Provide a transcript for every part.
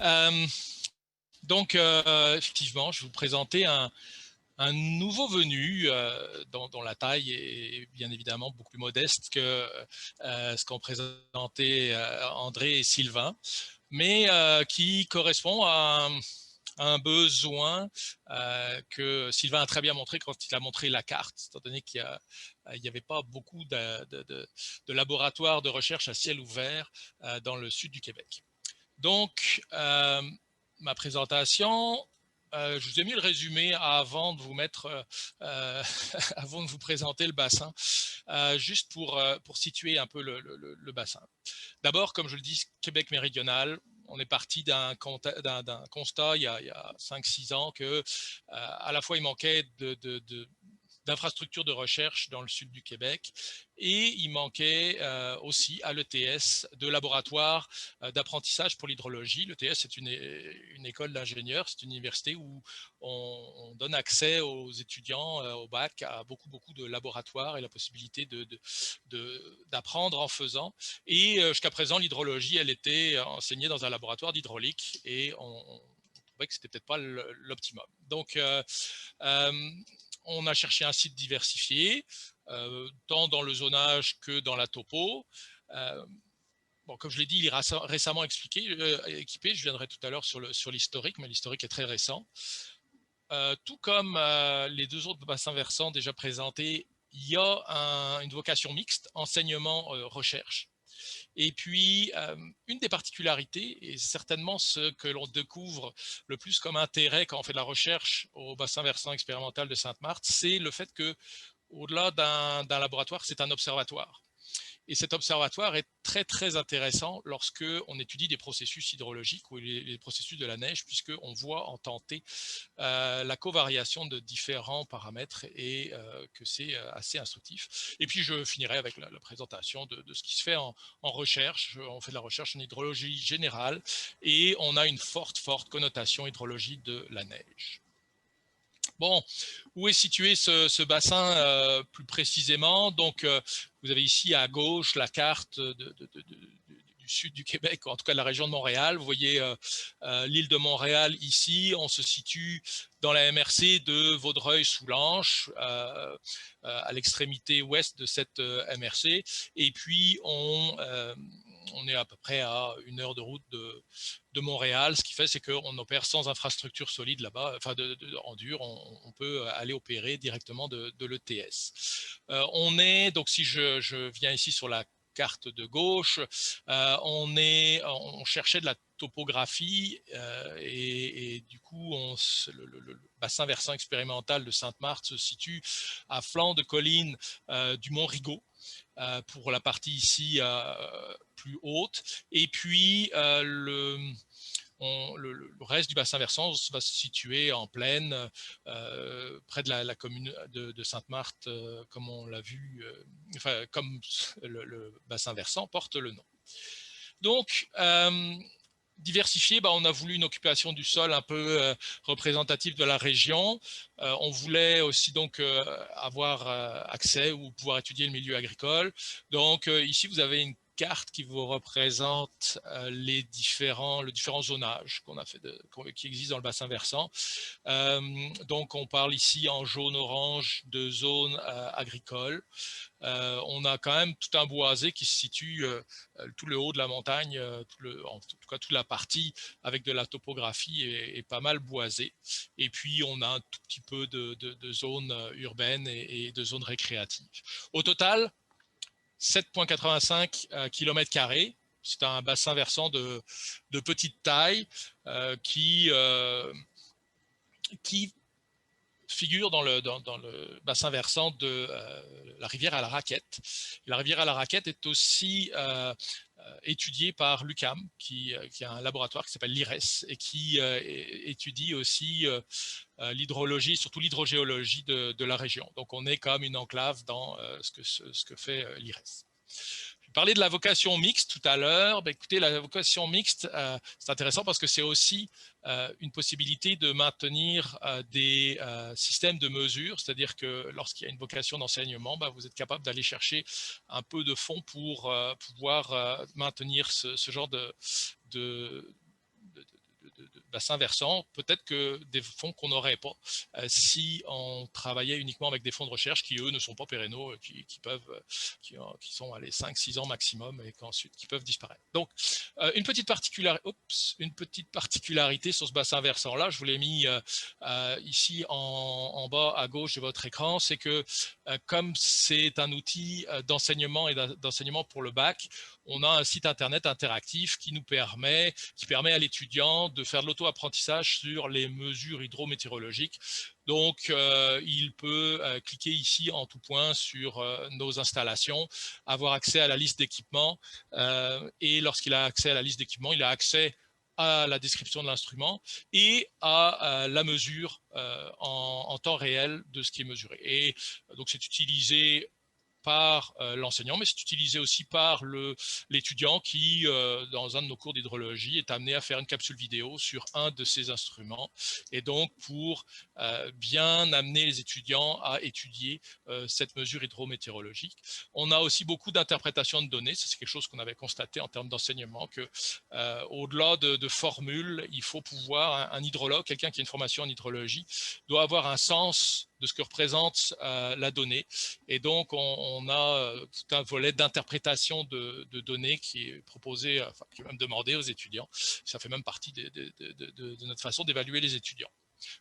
Euh, Effectivement, je vais vous présenter un nouveau venu dont la taille est bien évidemment beaucoup plus modeste que ce qu'ont présenté André et Sylvain, mais qui correspond à un besoin que Sylvain a très bien montré quand il a montré la carte, étant donné qu'il n'y avait pas beaucoup de laboratoires de recherche à ciel ouvert dans le sud du Québec. Donc, ma présentation, je vous ai mis le résumé avant de vous mettre, avant de vous présenter le bassin, juste pour situer un peu le bassin. D'abord, comme je le dis, Québec méridional, on est parti d'un constat il y a 5-6 ans que à la fois il manquait d'infrastructures de recherche dans le sud du Québec et il manquait aussi à l'ETS de laboratoires d'apprentissage pour l'hydrologie. L'ETS, c'est une école d'ingénieurs, c'est une université où on donne accès aux étudiants au bac à beaucoup de laboratoires et la possibilité d'apprendre en faisant. Et jusqu'à présent, l'hydrologie, elle était enseignée dans un laboratoire d'hydraulique et on trouvait que c'était peut-être pas l'optimum. Donc, on a cherché un site diversifié, tant dans le zonage que dans la topo. Bon, comme je l'ai dit, il est récemment équipé. Je viendrai tout à l'heure sur l'historique, mais l'historique est très récent. Tout comme les deux autres bassins versants déjà présentés, il y a une vocation mixte, enseignement-recherche. Et puis, une des particularités, et certainement ce que l'on découvre le plus comme intérêt quand on fait de la recherche au bassin versant expérimental de Sainte-Marthe, c'est le fait que, au-delà d'un laboratoire, c'est un observatoire. Et cet observatoire est très intéressant lorsque on étudie des processus hydrologiques ou les processus de la neige, puisqu'on voit en tenter la covariation de différents paramètres et que c'est assez instructif. Et puis je finirai avec la présentation de ce qui se fait en recherche. On fait de la recherche en hydrologie générale et on a une forte connotation hydrologie de la neige. Bon, où est situé ce bassin plus précisément? Donc, vous avez ici à gauche la carte du sud du Québec, en tout cas de la région de Montréal. Vous voyez l'île de Montréal ici. On se situe dans la MRC de Vaudreuil-Soulanges, à l'extrémité ouest de cette MRC. Et puis, on est à peu près à 1 heure de route de Montréal. Ce qui fait, c'est qu'on opère sans infrastructure solide là-bas, enfin en dur, on peut aller opérer directement de l'ETS. On est, donc si je viens ici sur la carte de gauche, on cherchait de la topographie et du coup, le bassin versant expérimental de Sainte-Marthe se situe à flanc de colline du Mont Rigaud. Pour la partie ici plus haute. Et puis, le reste du bassin versant va se situer en plaine, près de la commune de Sainte-Marthe, comme on l'a vu, enfin, comme le bassin versant porte le nom. Donc, diversifié, on a voulu une occupation du sol un peu représentative de la région. On voulait aussi donc avoir accès ou pouvoir étudier le milieu agricole. Donc ici, vous avez une carte qui vous représente le différent zonage qui existe dans le bassin versant. Donc on parle ici en jaune-orange de zones agricoles. On a quand même tout un boisé qui se situe tout le haut de la montagne, en tout cas toute la partie avec de la topographie est pas mal boisée. Et puis on a un tout petit peu de zones urbaines et de zones récréatives. Au total, 7,85 km². C'est un bassin versant de petite taille qui figure dans le bassin versant de la rivière à la Raquette. La rivière à la Raquette est aussi étudiée par l'UQAM, qui a un laboratoire qui s'appelle l'IRES et qui étudie aussi l'hydrologie, surtout l'hydrogéologie de la région. Donc on est comme une enclave dans ce que fait l'IRES. Je parlais de la vocation mixte tout à l'heure. Écoutez, la vocation mixte, c'est intéressant parce que c'est aussi une possibilité de maintenir des systèmes de mesure, c'est-à-dire que lorsqu'il y a une vocation d'enseignement, vous êtes capable d'aller chercher un peu de fonds pour pouvoir maintenir ce genre de bassins versants, peut-être que des fonds qu'on n'aurait pas si on travaillait uniquement avec des fonds de recherche qui, eux, ne sont pas pérennes, qui sont à les 5-6 ans maximum et qu'ensuite qui peuvent disparaître. Donc, une petite particularité sur ce bassin versant-là, je vous l'ai mis ici en bas à gauche de votre écran, c'est que comme c'est un outil d'enseignement et d'enseignement pour le bac, on a un site internet interactif qui permet à l'étudiant de faire de l'auto-apprentissage sur les mesures hydrométéorologiques. Donc, il peut cliquer ici en tout point sur nos installations, avoir accès à la liste d'équipements et lorsqu'il a accès à la liste d'équipements, il a accès à la description de l'instrument et à la mesure en temps réel de ce qui est mesuré. Et donc, c'est utilisé par l'enseignant, mais c'est utilisé aussi par l'étudiant qui, dans un de nos cours d'hydrologie, est amené à faire une capsule vidéo sur un de ces instruments. Et donc, pour bien amener les étudiants à étudier cette mesure hydrométéorologique. On a aussi beaucoup d'interprétations de données. C'est quelque chose qu'on avait constaté en termes d'enseignement, que au-delà de formules, il faut pouvoir, un hydrologue, quelqu'un qui a une formation en hydrologie, doit avoir un sens de ce que représente la donnée. Et donc, on a tout un volet d'interprétation de données qui est proposé, enfin, qui est même demandé aux étudiants. Ça fait même partie de notre façon d'évaluer les étudiants.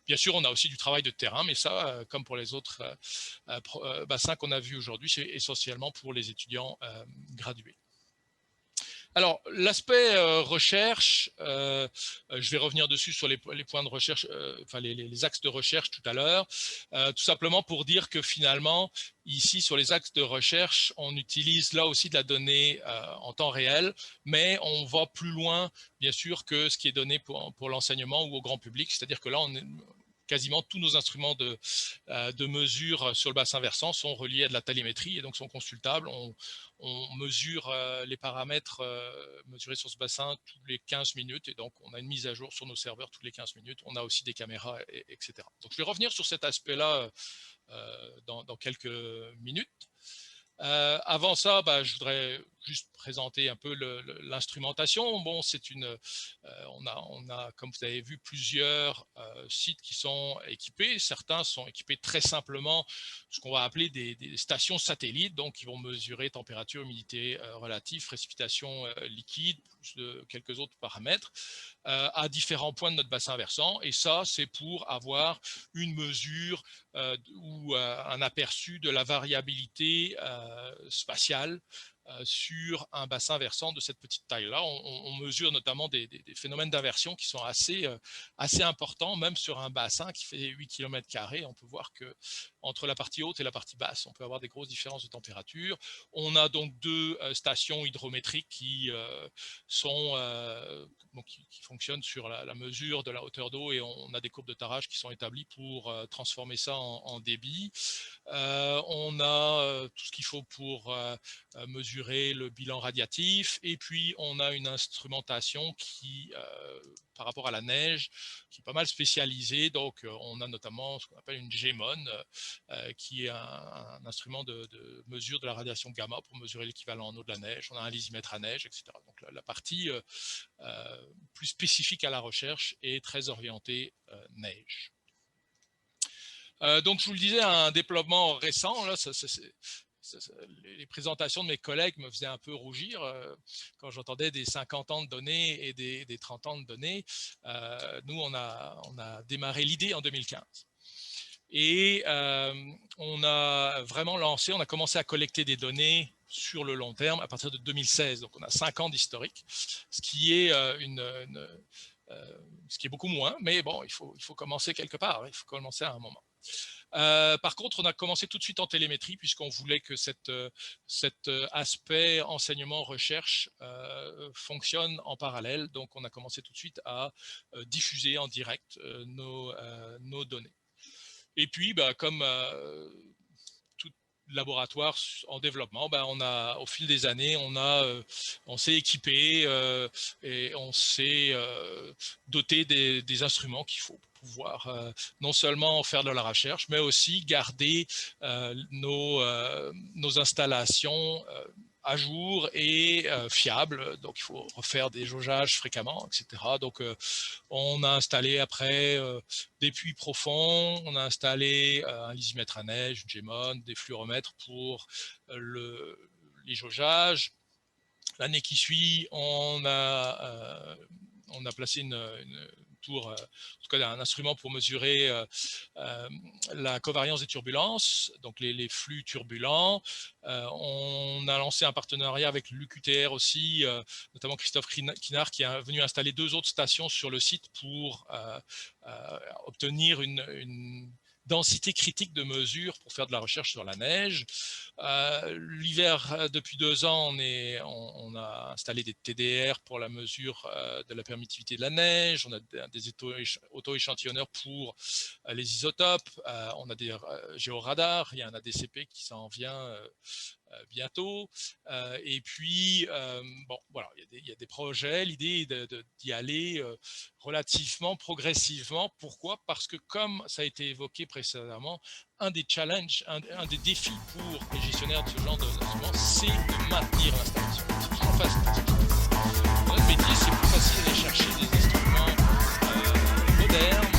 Bien sûr, on a aussi du travail de terrain, mais ça, comme pour les autres bassins qu'on a vus aujourd'hui, c'est essentiellement pour les étudiants gradués. Alors, l'aspect recherche, je vais revenir dessus sur les points de recherche, enfin les axes de recherche tout à l'heure, tout simplement pour dire que finalement, ici sur les axes de recherche, on utilise là aussi de la donnée en temps réel, mais on va plus loin, bien sûr, que ce qui est donné pour l'enseignement ou au grand public, c'est-à-dire que là, quasiment tous nos instruments de mesure sur le bassin versant sont reliés à de la télémétrie et donc sont consultables. On mesure les paramètres mesurés sur ce bassin tous les 15 minutes et donc on a une mise à jour sur nos serveurs toutes les 15 minutes. On a aussi des caméras, etc. Donc je vais revenir sur cet aspect-là dans quelques minutes. Avant ça, je voudrais juste présenter un peu l'instrumentation. Bon, on a, comme vous avez vu, plusieurs sites qui sont équipés. Certains sont équipés très simplement, ce qu'on va appeler des stations satellites, donc qui vont mesurer température, humidité relative, précipitation liquide, plus de quelques autres paramètres, à différents points de notre bassin versant. Et ça, c'est pour avoir une mesure ou un aperçu de la variabilité spatiale sur un bassin versant de cette petite taille-là. On mesure notamment des phénomènes d'inversion qui sont assez importants, même sur un bassin qui fait 8 km². On peut voir que entre la partie haute et la partie basse, on peut avoir des grosses différences de température. On a donc deux stations hydrométriques qui qui fonctionnent sur la mesure de la hauteur d'eau et on a des courbes de tarage qui sont établies pour transformer ça en débit. On a tout ce qu'il faut pour mesurer le bilan radiatif et puis on a une instrumentation qui, par rapport à la neige, qui est pas mal spécialisée. Donc on a notamment ce qu'on appelle une GEMON qui est un instrument de mesure de la radiation gamma pour mesurer l'équivalent en eau de la neige. On a un lysimètre à neige, etc. Donc la partie plus spécifique à la recherche est très orientée neige. Donc je vous le disais, un développement récent, là, les présentations de mes collègues me faisaient un peu rougir quand j'entendais des 50 ans de données et des 30 ans de données. Nous, on a démarré l'idée en 2015. Et on a vraiment lancé, on a commencé à collecter des données sur le long terme à partir de 2016. Donc on a 5 ans d'historique, ce qui est ce qui est beaucoup moins, mais bon, il faut commencer quelque part, il faut commencer à un moment. Par contre, on a commencé tout de suite en télémétrie puisqu'on voulait que cet aspect enseignement-recherche fonctionne en parallèle. Donc, on a commencé tout de suite à diffuser en direct nos données. Et puis, comme tout laboratoire en développement, au fil des années, on s'est équipé et on s'est doté des instruments qu'il faut pour pouvoir non seulement faire de la recherche, mais aussi garder nos installations à jour et fiable. Donc, il faut refaire des jaugeages fréquemment, etc. Donc, on a installé après des puits profonds, on a installé un lysimètre à neige, une Gemone, des fluoromètres pour les jaugeages. L'année qui suit, on a placé une tour, en tout cas un instrument pour mesurer la covariance des turbulences, donc les flux turbulents. On a lancé un partenariat avec l'UQTR aussi, notamment Christophe Kinard, qui est venu installer 2 autres stations sur le site pour obtenir une densité critique de mesure pour faire de la recherche sur la neige. L'hiver, depuis 2 ans, on a installé des TDR pour la mesure de la permittivité de la neige, on a des auto-échantillonneurs pour les isotopes, on a des géoradars, il y a un ADCP qui s'en vient bientôt. Et puis, bon, voilà, il y a des projets. L'idée est d'y aller relativement progressivement. Pourquoi? Parce que, comme ça a été évoqué précédemment, un des challenges, un des défis pour les gestionnaires de ce genre d'instruments, c'est de maintenir l'installation. C'est toujours facile. Notre métier, c'est plus facile d'aller chercher des instruments modernes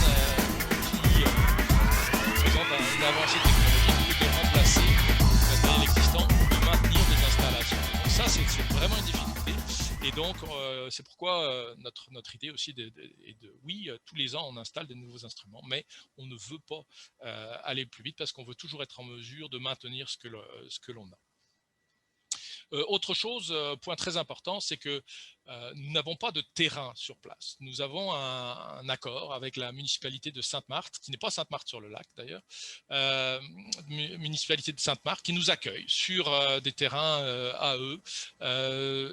qui présentent une avancée technologique que de remplacer le matériel existant, de maintenir des installations. Donc ça, c'est vraiment une difficulté. Et donc, c'est pourquoi notre idée aussi est de, oui, tous les ans, on installe de nouveaux instruments, mais on ne veut pas aller plus vite parce qu'on veut toujours être en mesure de maintenir ce que l'on a. Autre chose, point très important, c'est que nous n'avons pas de terrain sur place. Nous avons un accord avec la municipalité de Sainte-Marthe, qui n'est pas Sainte-Marthe-sur-le-Lac d'ailleurs, municipalité de Sainte-Marthe, qui nous accueille sur des terrains à eux,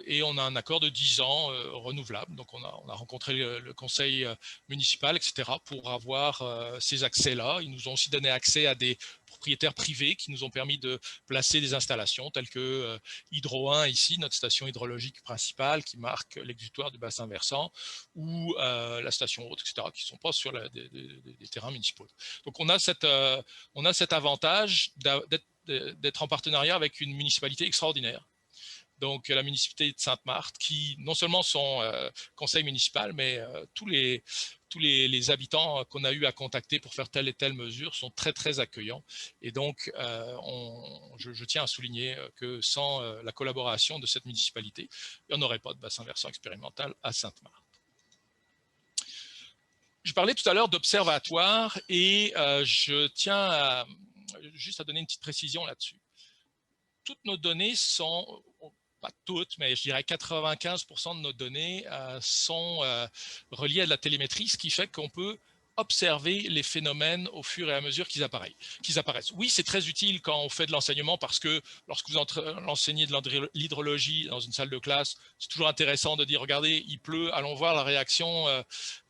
et on a un accord de 10 ans renouvelable. Donc on a rencontré le conseil municipal, etc., pour avoir ces accès-là. Ils nous ont aussi donné accès à des propriétaires privés qui nous ont permis de placer des installations telles que Hydro 1 ici, notre station hydrologique principale qui marque l'exutoire du bassin versant, ou la station haute, etc., qui ne sont pas sur des terrains municipaux. Donc on a cet avantage d'être en partenariat avec une municipalité extraordinaire. Donc la municipalité de Sainte-Marthe, qui non seulement son conseil municipal, mais tous les habitants qu'on a eu à contacter pour faire telle et telle mesure sont très très accueillants. Et donc je tiens à souligner que sans la collaboration de cette municipalité, il n'y en aurait pas de bassin versant expérimental à Sainte-Marthe. Je parlais tout à l'heure d'observatoire et je tiens juste à donner une petite précision là-dessus. Toutes nos données sont, pas toutes, mais je dirais 95% de nos données sont reliées à de la télémétrie, ce qui fait qu'on peut observer les phénomènes au fur et à mesure qu'ils apparaissent. Oui, c'est très utile quand on fait de l'enseignement parce que lorsque vous enseignez de l'hydrologie dans une salle de classe, c'est toujours intéressant de dire, regardez, il pleut, allons voir la réaction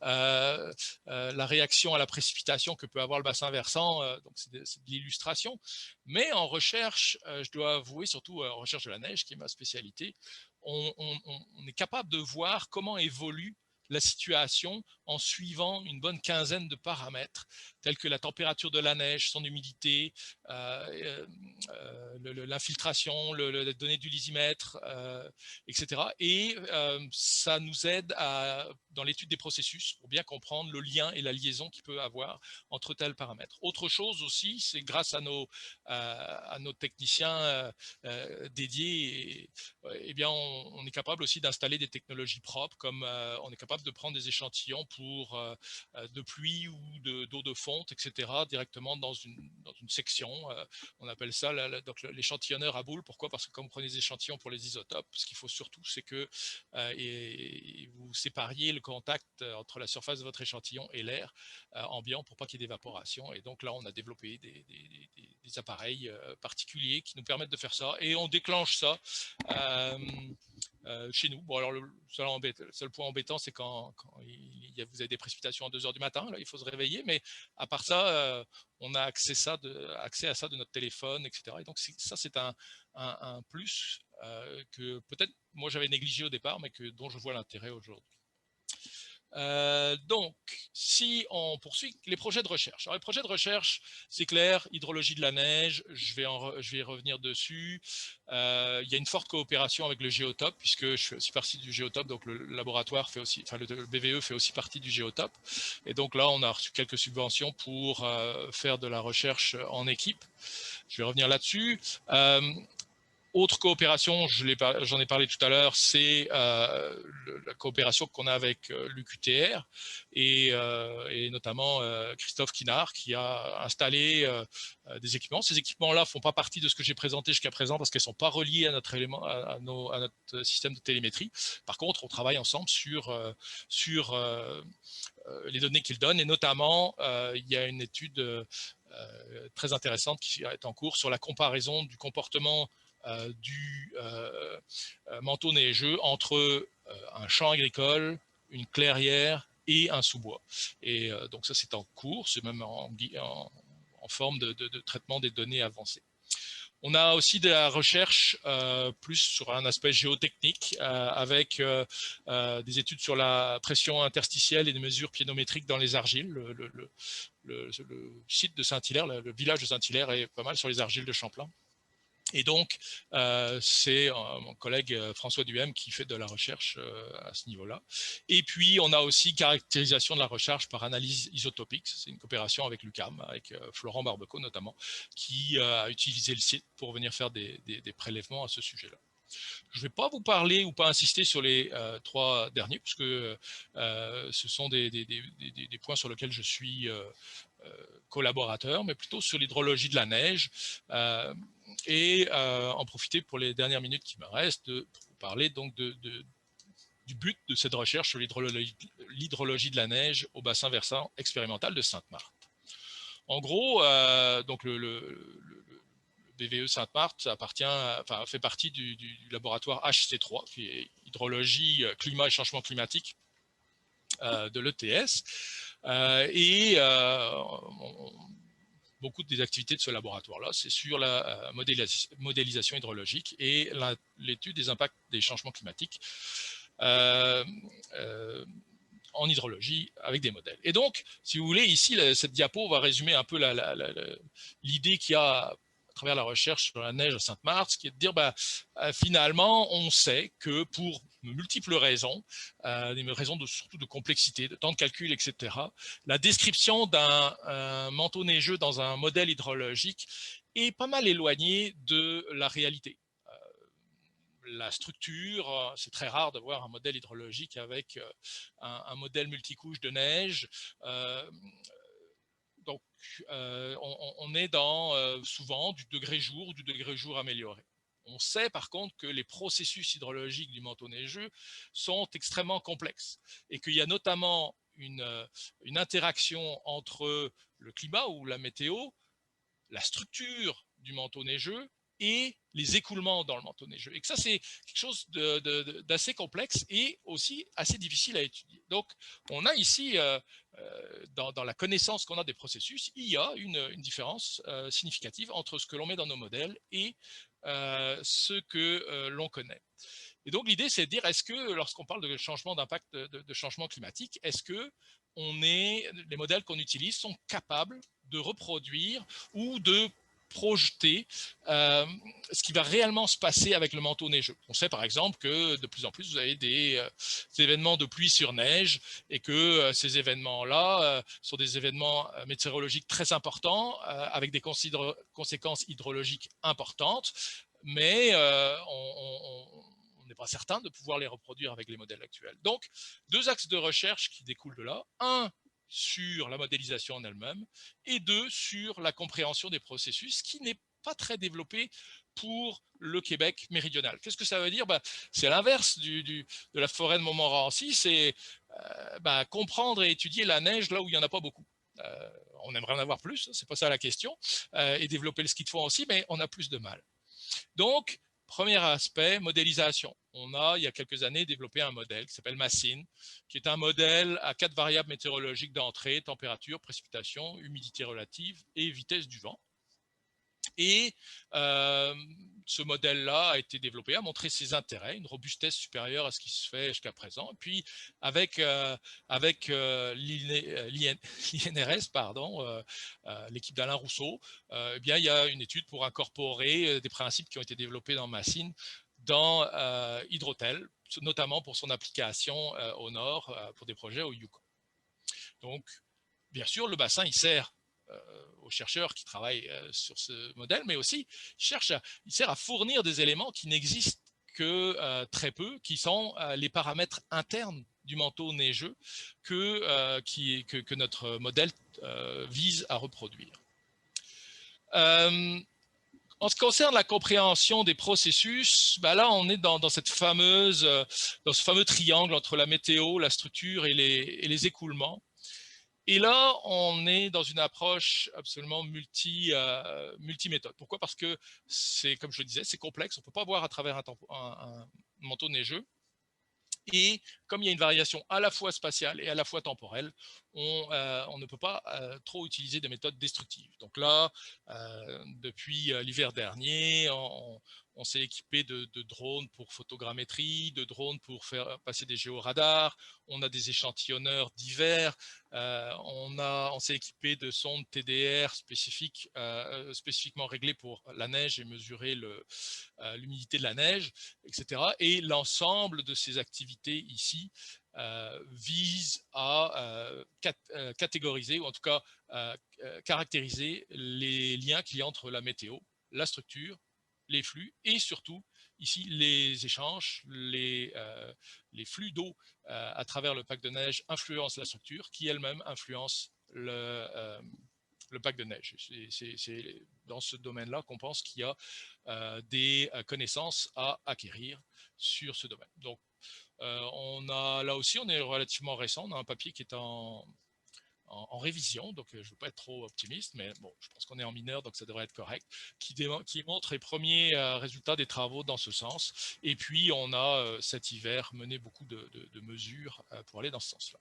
à la précipitation que peut avoir le bassin versant. Donc c'est de l'illustration. Mais en recherche, je dois avouer, surtout en recherche de la neige, qui est ma spécialité, on est capable de voir comment évolue la situation en suivant une bonne quinzaine de paramètres, tels que la température de la neige, son humidité, l'infiltration, les données du lysimètre, etc. Et ça nous aide dans l'étude des processus pour bien comprendre le lien et la liaison qu'il peut avoir entre tels paramètres. Autre chose aussi, c'est grâce à nos techniciens dédiés, eh bien, on est capable aussi d'installer des technologies propres, comme on est capable de prendre des échantillons de pluie ou d'eau de fonte, etc., directement dans une section. On appelle ça l'échantillonneur à boule. Pourquoi? Parce que quand vous prenez des échantillons pour les isotopes, ce qu'il faut surtout, c'est que vous sépariez le contact entre la surface de votre échantillon et l'air ambiant pour pas qu'il y ait d'évaporation. Et donc là, on a développé des appareils particuliers qui nous permettent de faire ça. Et on déclenche ça chez nous. Bon, alors le seul point embêtant, c'est quand vous avez des précipitations à 2 heures du matin, là, il faut se réveiller, mais à part ça, on a accès à ça de notre téléphone, etc. Et donc ça, c'est un plus que peut-être moi j'avais négligé au départ, mais dont je vois l'intérêt aujourd'hui. Donc, si on poursuit les projets de recherche. Alors, les projets de recherche, c'est clair, hydrologie de la neige, je vais y revenir dessus. Il y a une forte coopération avec le Géotop, puisque je fais aussi partie du Géotop, donc le laboratoire fait aussi, enfin le BVE fait aussi partie du Géotop. Et donc là, on a reçu quelques subventions pour faire de la recherche en équipe. Je vais revenir là-dessus. Autre coopération, j'en ai parlé tout à l'heure, c'est la coopération qu'on a avec l'UQTR et notamment Christophe Kinard qui a installé des équipements. Ces équipements-là ne font pas partie de ce que j'ai présenté jusqu'à présent parce qu'elles ne sont pas reliées à notre, à notre système de télémétrie. Par contre, on travaille ensemble sur les données qu'il donne et notamment, il y a une étude très intéressante qui est en cours sur la comparaison du comportement du manteau neigeux entre un champ agricole, une clairière et un sous-bois. Et donc ça, c'est en cours, c'est même en forme de traitement des données avancées. On a aussi de la recherche plus sur un aspect géotechnique avec des études sur la pression interstitielle et des mesures piénométriques dans les argiles. Le site de Saint-Hilaire, le village de Saint-Hilaire est pas mal sur les argiles de Champlain. Et donc, c'est mon collègue François Duhem qui fait de la recherche à ce niveau-là. Et puis, on a aussi caractérisation de la recherche par analyse isotopique. C'est une coopération avec l'UQAM, avec Florent Barbeco notamment, qui a utilisé le site pour venir faire des prélèvements à ce sujet-là. Je ne vais pas vous parler ou pas insister sur les trois derniers, puisque ce sont des points sur lesquels je suis collaborateur, mais plutôt sur l'hydrologie de la neige, et en profiter pour les dernières minutes qui me restent pour vous parler donc du but de cette recherche sur l'hydrologie de la neige au bassin versant expérimental de Sainte-Marthe. En gros, donc le BVE Sainte-Marthe fait partie du laboratoire HC3, qui est hydrologie, climat et changement climatique de l'ETS. Beaucoup des activités de ce laboratoire-là, c'est sur la modélisation hydraulogique et l'étude des impacts des changements climatiques en hydrologie avec des modèles. Et donc, si vous voulez, ici, cette diapo va résumer un peu l'idée qu'il y a à travers la recherche sur la neige à Sainte-Marthe, qui est de dire, finalement, on sait que pour de multiples raisons, des raisons surtout de complexité, de temps de calcul, etc., la description d'un manteau neigeux dans un modèle hydrologique est pas mal éloignée de la réalité. La structure, c'est très rare de voir un modèle hydrologique avec un modèle multicouche de neige. Donc, on est dans souvent du degré jour ou du degré jour amélioré. On sait par contre que les processus hydrologiques du manteau neigeux sont extrêmement complexes et qu'il y a notamment une interaction entre le climat ou la météo, la structure du manteau neigeux et les écoulements dans le manteau neigeux. Et que ça, c'est quelque chose d'assez complexe et aussi assez difficile à étudier. Donc, on a ici, dans la connaissance qu'on a des processus, il y a une différence significative entre ce que l'on met dans nos modèles et ce que l'on connaît. Et donc, l'idée, c'est de dire, est-ce que, lorsqu'on parle de changement d'impact de changement climatique, est-ce que les modèles qu'on utilise sont capables de reproduire ou de projeter ce qui va réellement se passer avec le manteau neigeux. On sait par exemple que de plus en plus vous avez des événements de pluie sur neige et que ces événements-là sont des événements météorologiques très importants avec des conséquences hydrologiques importantes, mais on n'est pas certain de pouvoir les reproduire avec les modèles actuels. Donc, deux axes de recherche qui découlent de là. Un, sur la modélisation en elle-même, et deux, sur la compréhension des processus, qui n'est pas très développé pour le Québec méridional. Qu'est-ce que ça veut dire? C'est l'inverse de la forêt de Montmorency, c'est comprendre et étudier la neige là où il n'y en a pas beaucoup. On aimerait en avoir plus, c'est pas ça la question, et développer le ski de fond aussi, mais on a plus de mal. Donc, premier aspect, modélisation. On a, il y a quelques années, développé un modèle qui s'appelle Massine, qui est un modèle à 4 variables météorologiques d'entrée, température, précipitation, humidité relative et vitesse du vent. Et ce modèle-là a été développé, a montré ses intérêts, une robustesse supérieure à ce qui se fait jusqu'à présent. Et puis, avec, l'INRS, pardon, l'équipe d'Alain Rousseau, eh bien, il y a une étude pour incorporer des principes qui ont été développés dans Massine dans Hydrotel, notamment pour son application au nord, pour des projets au Yukon. Donc, bien sûr, le bassin, il sert aux chercheurs qui travaillent sur ce modèle, mais aussi il sert à fournir des éléments qui n'existent que très peu, qui sont les paramètres internes du manteau neigeux que notre modèle vise à reproduire. En ce qui concerne la compréhension des processus, ben là, on est dans ce fameux triangle entre la météo, la structure et les écoulements. Et là, on est dans une approche absolument multiméthode. Pourquoi? Parce que c'est, comme je le disais, c'est complexe. On ne peut pas voir à travers un manteau neigeux. Et comme il y a une variation à la fois spatiale et à la fois temporelle, on ne peut pas trop utiliser des méthodes destructives. Donc là, depuis l'hiver dernier, on s'est équipé de drones pour photogrammétrie, de drones pour faire passer des géoradars, on a des échantillonneurs divers, on s'est équipé de sondes TDR spécifiquement réglées pour la neige et mesurer l'humidité de la neige, etc. Et l'ensemble de ces activités ici vise à catégoriser, ou en tout cas caractériser les liens qu'il y a entre la météo, la structure, les flux et surtout ici les échanges, les flux d'eau à travers le pack de neige influencent la structure qui elle-même influence le pack de neige. C'est dans ce domaine-là qu'on pense qu'il y a des connaissances à acquérir sur ce domaine. Donc, là aussi, on est relativement récent, on a un papier qui est en révision, donc je ne veux pas être trop optimiste, mais bon, je pense qu'on est en mineur, donc ça devrait être correct, qui montre les premiers résultats des travaux dans ce sens. Et puis, on a cet hiver mené beaucoup de mesures pour aller dans ce sens-là.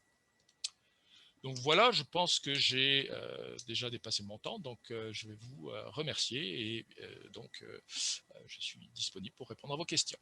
Donc voilà, je pense que j'ai déjà dépassé mon temps, donc je vais vous remercier et donc je suis disponible pour répondre à vos questions.